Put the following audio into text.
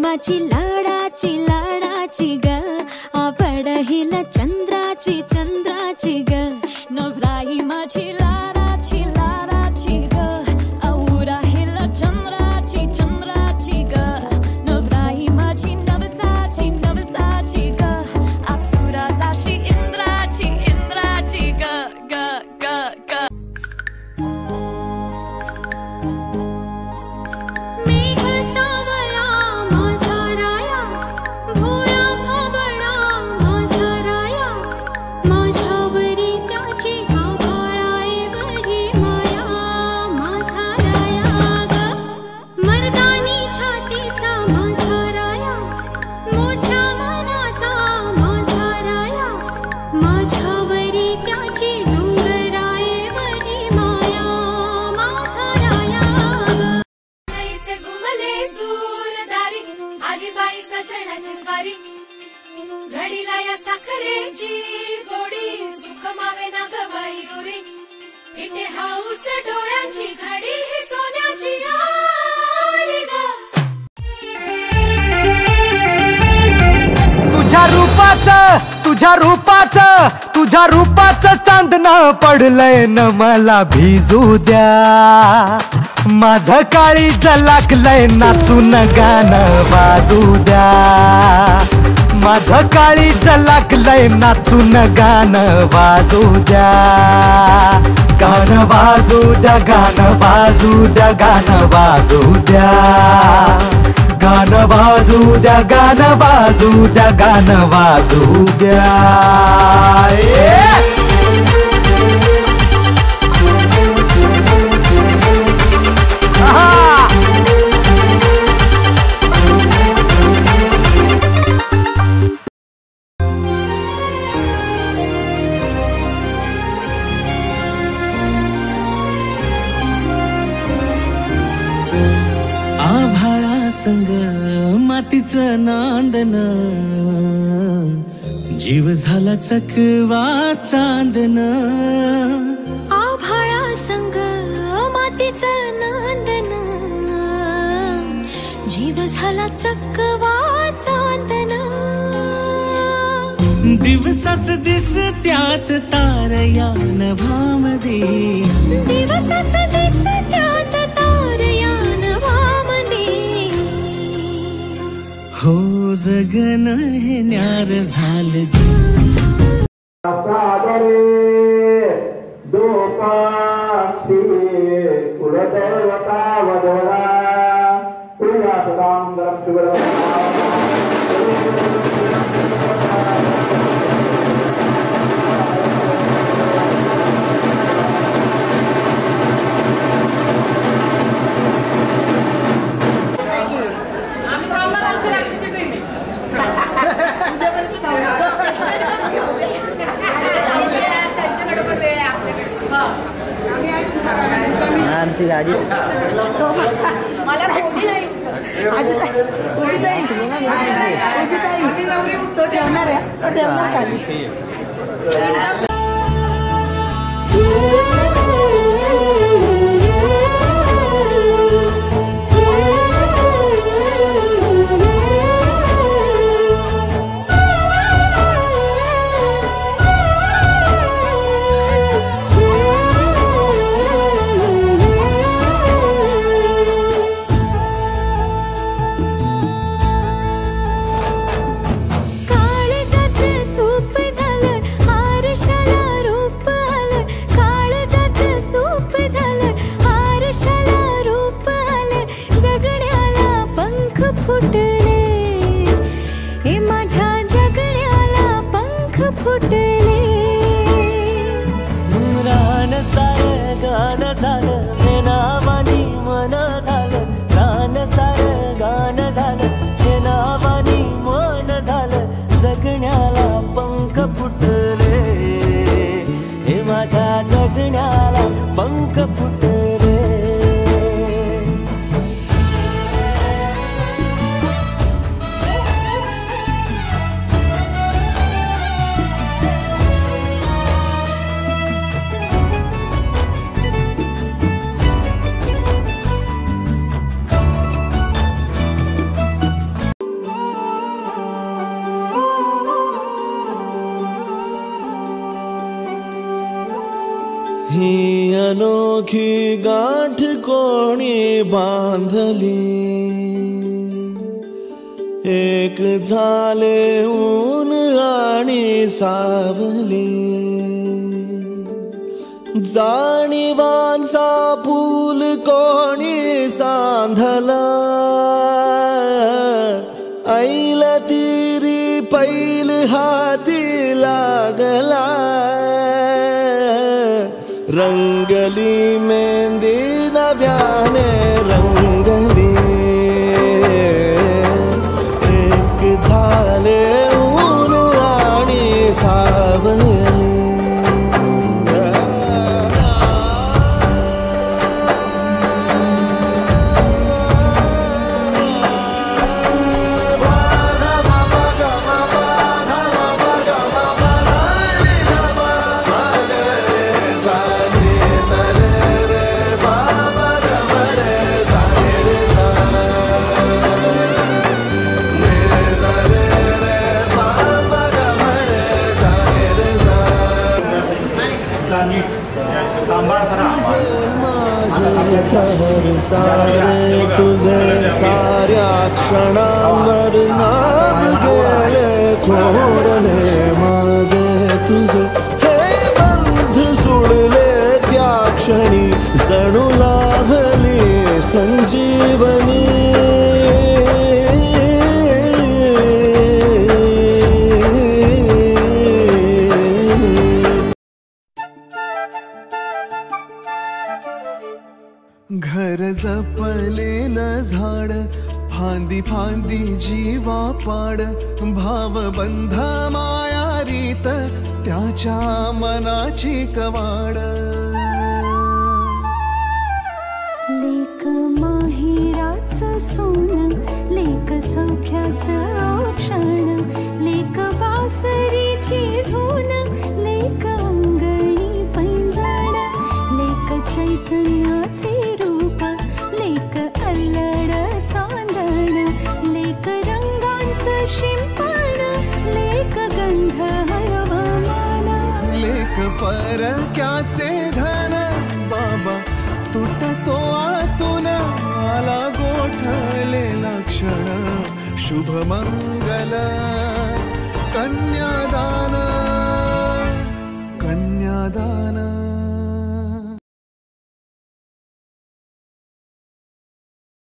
माझी लाडाची लाडाची ग, आवड हिला चंद्राची चंद्राची ग, नवराई माझी लाडाची लाडाची ग, औरा हिला चंद्राची चंद्राची ग, नवराई माझी नवसाची नवसाची ग, अप्सरा साशी इंद्राची इंद्राची ग ग ग ग. घडीला या साखरेची गोडी सुख मावे ना गवायुरी, इथे हाऊस डोळ्याची घडी ही सोन्याची आली ग. तुझ्या रूपाचं चांदणं पडलंय न मला भिजू द्या, माझं काळीज लागलंय नाचून गाणं वाजू द्या, माझं काळीज लागलंय नाचून गाणं वाजू द्या, गाणं वाजू द्या गाणं वाजू द्या गाणं वाजू द्या, गाणं वाजू द्या गाणं वाजू द्या गाणं वाजू द्या. आभाळा संग मातीचं नांदन, जीव झाला चकवा चांदन, आभाळा संग मातीचं नांदन, जीव झाला चकवा चांदन, दिवसाच दिसत्यात तारया नभामध्ये, दिवसाच दिसत्यात तारया नभामध्ये, हो जगन हे न्यार झालं सागरे दो पक्षी कुलदेवता वदरा तुला सदाम आमची गाडी मला ठेवणार आहे ठेवणार खाली. अनोखी गाठ कोणी बांधली, एक झाले ऊन आणि सावली, जाणीवांचा पूल कोणी सांधला, ऐल तिरी पैल हाती लागला, रंगली मेहंदी नव्याने रंगली, एक झाले ऊन आणि सावली. सारे तुझे साऱ्या क्षणांवर नाव गेले खोडले माझे तुझे, हे बंध जुळले त्या क्षणी जणू लाभली संजीवनी. घर जपलेलं झाड फांदी फांदी जीवा पाड, भावबंध माया रीत त्याच्या मनाची कवाड. लेक माहेराचं सोनं, लेक सौख्याचं औक्षण, लेक बासरीची धून, लेक अंगणी पैंजण, लेक चैतन्याचे रूप, लेक अल्लड चांदण, लेक रंगांचं शिंपण, लेक गंध हवामान, लेक परक्याचे धन, बाबा तुटतो आतून आला गोठलेला क्षण, शुभ मंगल कन्या